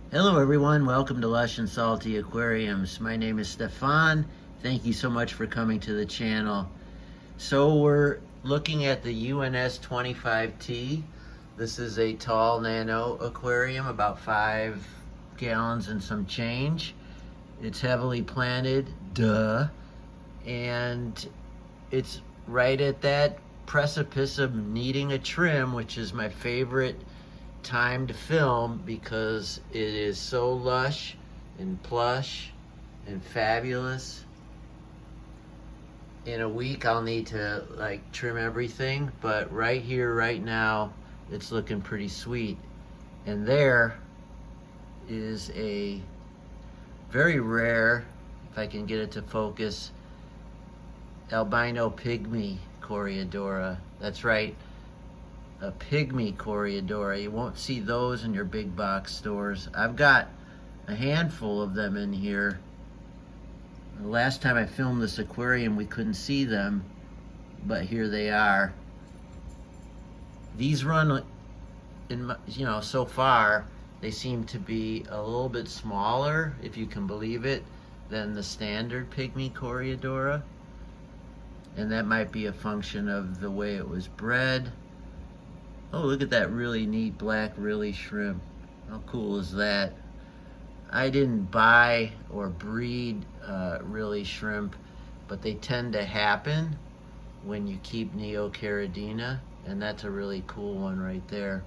Hello everyone, welcome to Lush and Salty Aquariums. My name is Stefan. Thank you so much for coming to the channel. So we're looking at the UNS 25T. This is a tall nano aquarium, about 5 gallons and some change. It's heavily planted, duh, and it's right at that precipice of needing a trim, which is my favorite time to film because it is so lush and plush and fabulous. In a week I'll need to trim everything, but right here, right now, it's looking pretty sweet. And there is a very rare, if I can get it to focus, Albino Pygmy Corydora. That's right, a Pygmy Corydora. You won't see those in your big box stores. I've got a handful of them in here. The last time I filmed this aquarium, we couldn't see them, but here they are. These run, so far, they seem to be a little bit smaller, if you can believe it, than the standard Pygmy Corydora. And that might be a function of the way it was bred. Oh, look at that really neat black Rilly shrimp. How cool is that? I didn't buy or breed Rilly shrimp, but they tend to happen when you keep Neocaridina, and that's a really cool one right there.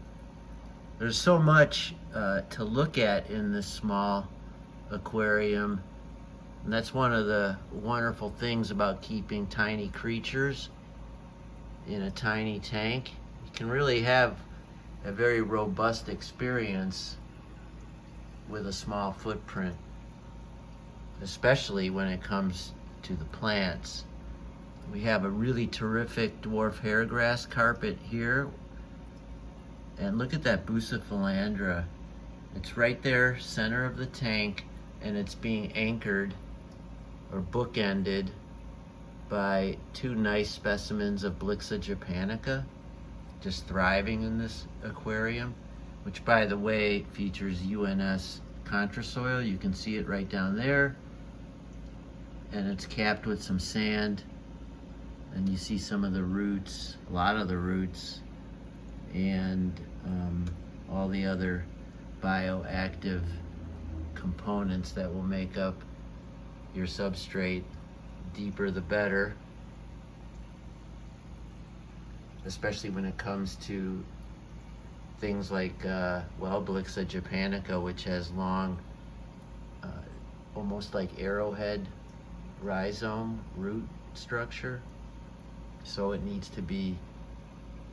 There's so much to look at in this small aquarium, and that's one of the wonderful things about keeping tiny creatures in a tiny tank. You can really have a very robust experience with a small footprint, especially when it comes to the plants. We have a really terrific dwarf hairgrass carpet here, and look at that Bucephalandra. It's right there, center of the tank, and it's being anchored or bookended by 2 nice specimens of Blixa japonica, just thriving in this aquarium, which by the way features UNS contrasoil. You can see it right down there, and it's capped with some sand, and you see some of the roots, a lot of the roots, and all the other bioactive components that will make up your substrate. Deeper the better, especially when it comes to things like Blixa japonica, which has long, almost like arrowhead rhizome root structure. So it needs to be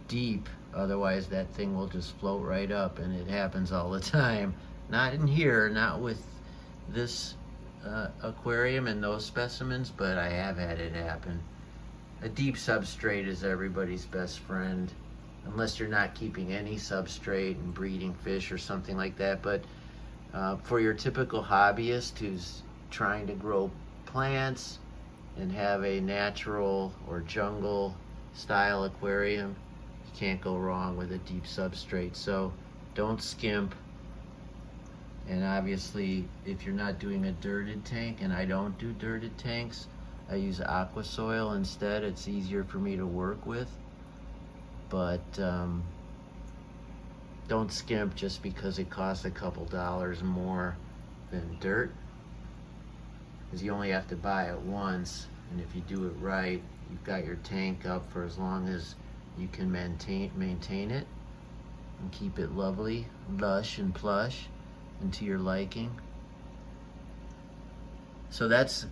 deep, otherwise that thing will just float right up, and it happens all the time. Not in here, not with this aquarium and those specimens, but I have had it happen. A deep substrate is everybody's best friend, unless you're not keeping any substrate and breeding fish or something like that. But for your typical hobbyist who's trying to grow plants and have a natural or jungle style aquarium, you can't go wrong with a deep substrate. So don't skimp. And obviously, if you're not doing a dirted tank, and I don't do dirted tanks, I use aqua soil instead. It's easier for me to work with. But don't skimp just because it costs a couple dollars more than dirt, because you only have to buy it once, and if you do it right, you've got your tank up for as long as you can maintain it and keep it lovely, lush and plush and to your liking. So that's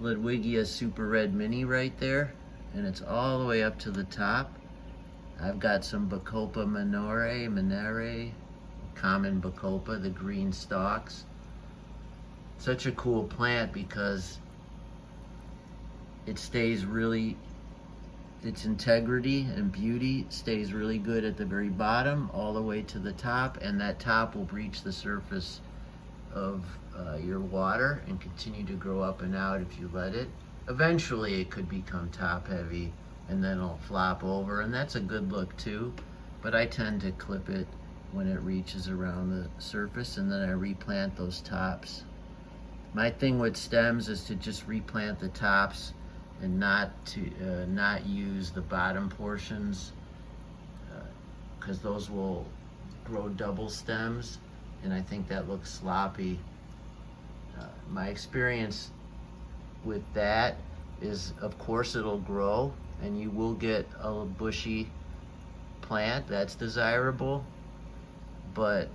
Ludwigia Super Red Mini right there, and it's all the way up to the top. I've got some Bacopa minare, common Bacopa, the green stalks. Such a cool plant because it stays really, its integrity and beauty stays really good at the very bottom all the way to the top, and that top will reach the surface of your water and continue to grow up and out if you let it. Eventually it could become top heavy and then it'll flop over, and that's a good look too, but I tend to clip it when it reaches around the surface, and then I replant those tops. My thing with stems is to just replant the tops and not use the bottom portions, because those will grow double stems, and I think that looks sloppy. My experience with that is, of course, it'll grow and you will get a bushy plant that's desirable, but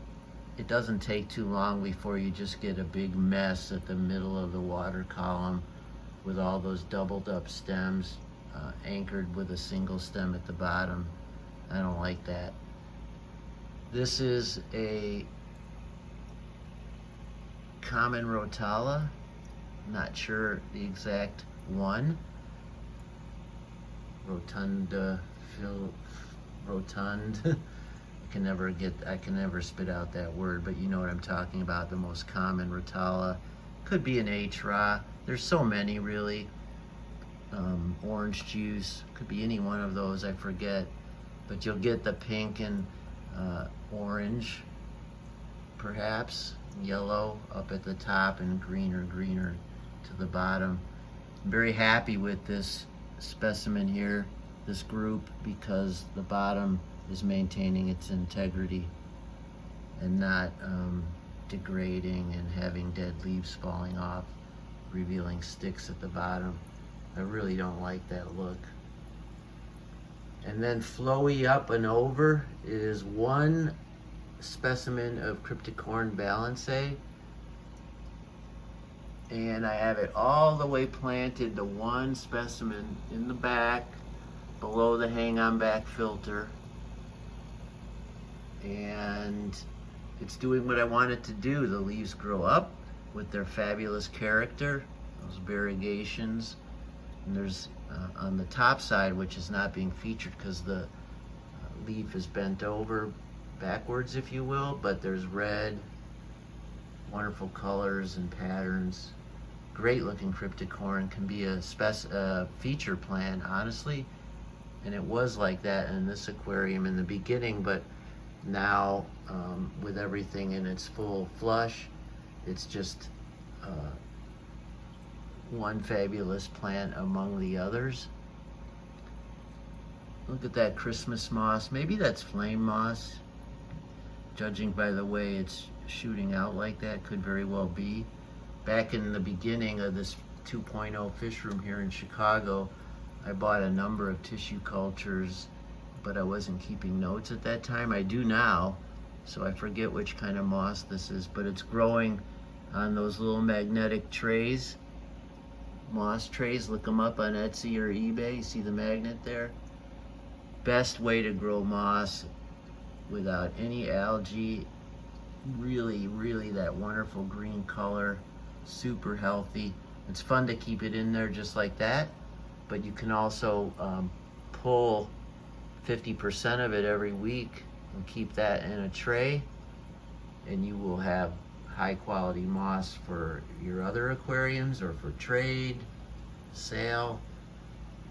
it doesn't take too long before you just get a big mess at the middle of the water column with all those doubled up stems anchored with a single stem at the bottom. I don't like that. This is a common rotala, not sure the exact one. Rotund. I can never spit out that word, but you know what I'm talking about. The most common rotala. Could be an H-Ra. There's so many, really. Orange juice. Could be any one of those, I forget. But you'll get the pink and orange, perhaps. Yellow up at the top and greener to the bottom. I'm very happy with this specimen here, this group, because the bottom is maintaining its integrity and not degrading and having dead leaves falling off, revealing sticks at the bottom. I really don't like that look. And then flowy up and over is one specimen of Cryptocorn balancea, and I have it all the way planted to one specimen in the back below the hang-on back filter, and it's doing what I want it to do. The leaves grow up with their fabulous character, those variegations, and there's on the top side, which is not being featured because the leaf is bent over backwards, if you will, but there's red, wonderful colors and patterns. Great looking Cryptocorn. Can be a feature plant, honestly, and it was like that in this aquarium in the beginning, but now with everything in its full flush, it's just one fabulous plant among the others. Look at that Christmas moss. Maybe that's flame moss, judging by the way it's shooting out like that. Could very well be. Back in the beginning of this 2.0 fish room here in Chicago, I bought a number of tissue cultures, but I wasn't keeping notes at that time. I do now, so I forget which kind of moss this is, but it's growing on those little magnetic trays, moss trays. Look them up on Etsy or eBay. You see the magnet there? Best way to grow moss without any algae. Really that wonderful green color, super healthy. It's fun to keep it in there just like that, but you can also pull 50% of it every week and keep that in a tray, and you will have high quality moss for your other aquariums or for trade, sale.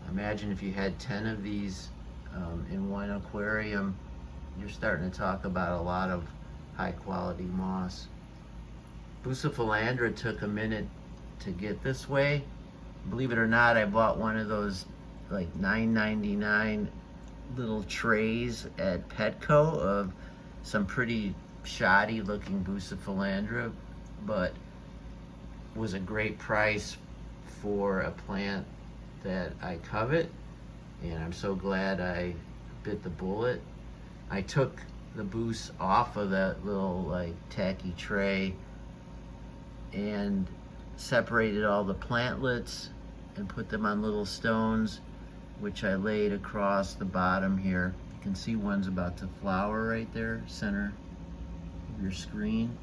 Imagine if you had 10 of these in one aquarium. You're starting to talk about a lot of high quality moss. Bucephalandra took a minute to get this way. Believe it or not, I bought one of those like $9.99 little trays at Petco of some pretty shoddy looking Bucephalandra, but was a great price for a plant that I covet, and I'm so glad I bit the bullet. I took the Buce off of that little like tacky tray and separated all the plantlets and put them on little stones, which I laid across the bottom here. You can see one's about to flower right there, center of your screen.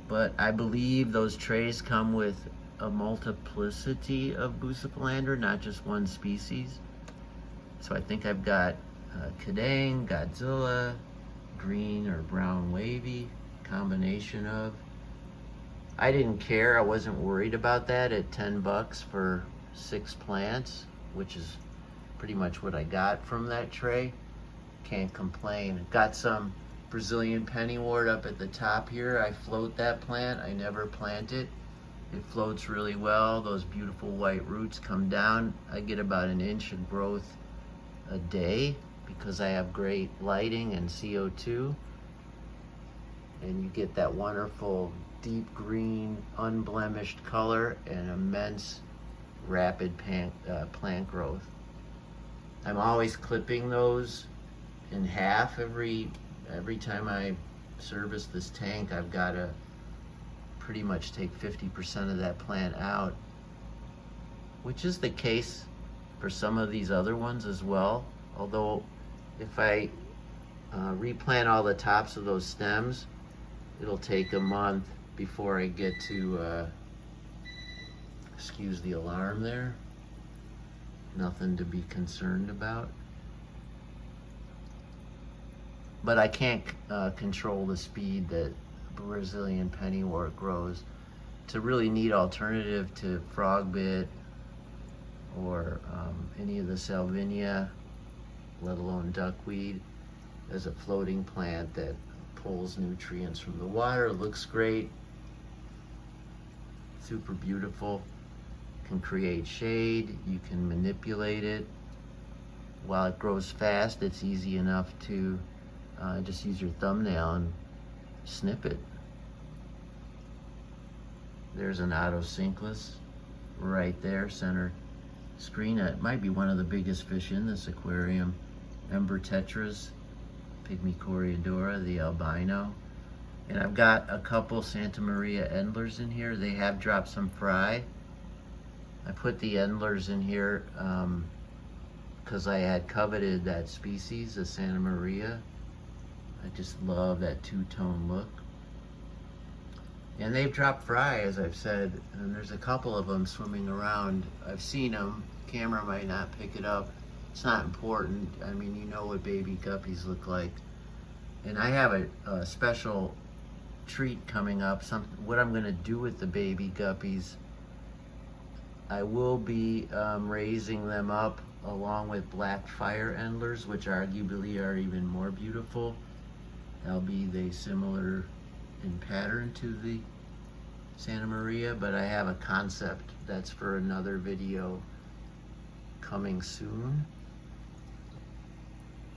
But I believe those trays come with a multiplicity of Bucephalandra, not just one species. So I think I've got Kadang, Godzilla, green or brown wavy, combination of. I didn't care, I wasn't worried about that at 10 bucks for 6 plants, which is pretty much what I got from that tray. can't complain. Got some Brazilian pennywort up at the top here. I float that plant. I never plant it. It floats really well. Those beautiful white roots come down. I get about an inch of growth a day because I have great lighting and CO2. And you get that wonderful deep green, unblemished color and immense rapid plant growth. I'm always clipping those in half every time I service this tank. I've got to pretty much take 50% of that plant out, which is the case for some of these other ones as well. Although if I replant all the tops of those stems, it'll take a month before I get to, excuse the alarm there, nothing to be concerned about. But I can't control the speed that Brazilian pennywort grows. It's a really neat alternative to frogbit or any of the salvinia, let alone duckweed, as a floating plant that pulls nutrients from the water. It looks great, super beautiful, can create shade, you can manipulate it. While it grows fast, it's easy enough to just use your thumbnail and snip it. There's an autosynclus right there, center screen. It might be one of the biggest fish in this aquarium. Ember tetras, Pygmy Corydora, the albino. And I've got a couple Santa Maria endlers in here. They have dropped some fry. I put the endlers in here because I had coveted that species, the Santa Maria. I just love that two-tone look. And they've dropped fry, as I've said, and there's a couple of them swimming around. I've seen them. Camera might not pick it up. It's not important. I mean, you know what baby guppies look like. And I have a special treat coming up. What I'm going to do with the baby guppies, I will be raising them up along with black fire endlers, which arguably are even more beautiful. Albeit they similar in pattern to the Santa Maria, but I have a concept that's for another video coming soon.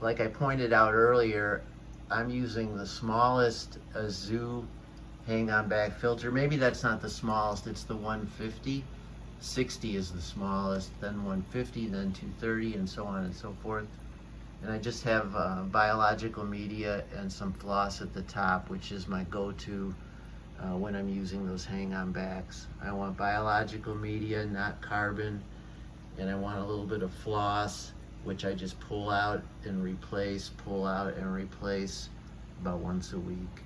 Like I pointed out earlier, I'm using the smallest Azu hang-on back filter. Maybe that's not the smallest, it's the 150. 60 is the smallest, then 150, then 230, and so on and so forth. And I just have biological media and some floss at the top, which is my go-to when I'm using those hang-on backs. I want biological media, not carbon, and I want a little bit of floss, which I just pull out and replace, pull out and replace about once a week.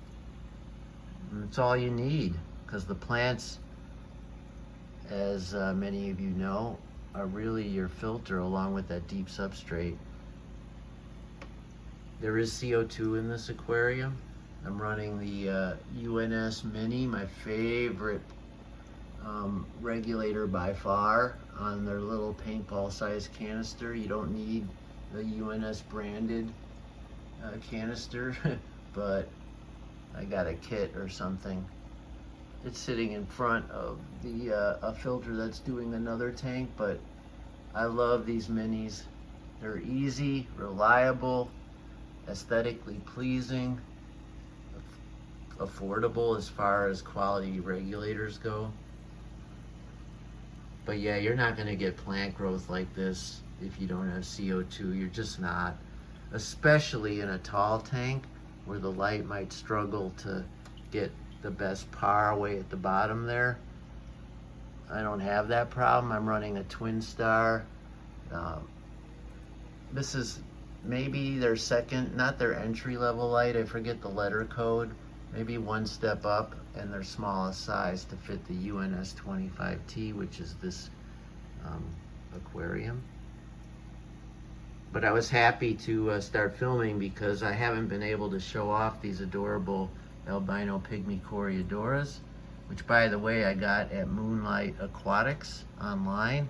And it's all you need, because the plants, as many of you know, are really your filter along with that deep substrate. There is CO2 in this aquarium. I'm running the UNS Mini, my favorite regulator by far, on their little paintball sized canister. You don't need the UNS branded canister, but I got a kit or something. It's sitting in front of the a filter that's doing another tank, but I love these minis. They're easy, reliable, aesthetically pleasing, affordable as far as quality regulators go. But yeah, you're not going to get plant growth like this if you don't have CO2. You're just not, especially in a tall tank where the light might struggle to get the best par away at the bottom there. I don't have that problem. I'm running a Twin Star. This is maybe their second, not their entry level light, I forget the letter code, maybe one step up, and their smallest size to fit the UNS 25T, which is this aquarium. But I was happy to start filming because I haven't been able to show off these adorable Albino Pygmy Corydoras, which by the way I got at Moonlight Aquatics online.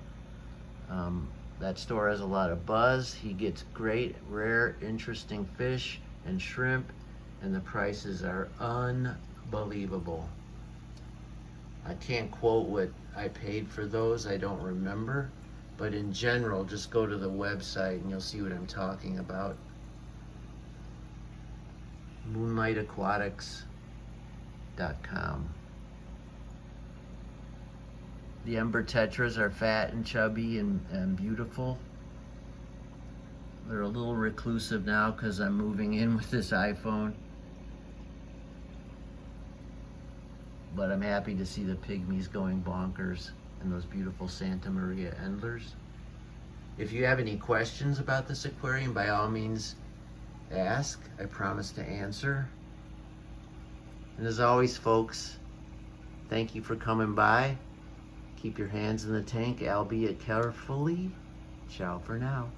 That store has a lot of buzz. He gets great, rare, interesting fish and shrimp, and the prices are unbelievable. I can't quote what I paid for those, I don't remember, but in general, just go to the website and you'll see what I'm talking about. moonlightaquatics.com. The Ember Tetras are fat and chubby and beautiful. They're a little reclusive now because I'm moving in with this iPhone. But I'm happy to see the pygmies going bonkers and those beautiful Santa Maria Endlers. If you have any questions about this aquarium, by all means ask. I promise to answer. And as always, folks, thank you for coming by. Keep your hands in the tank, albeit carefully. Ciao for now.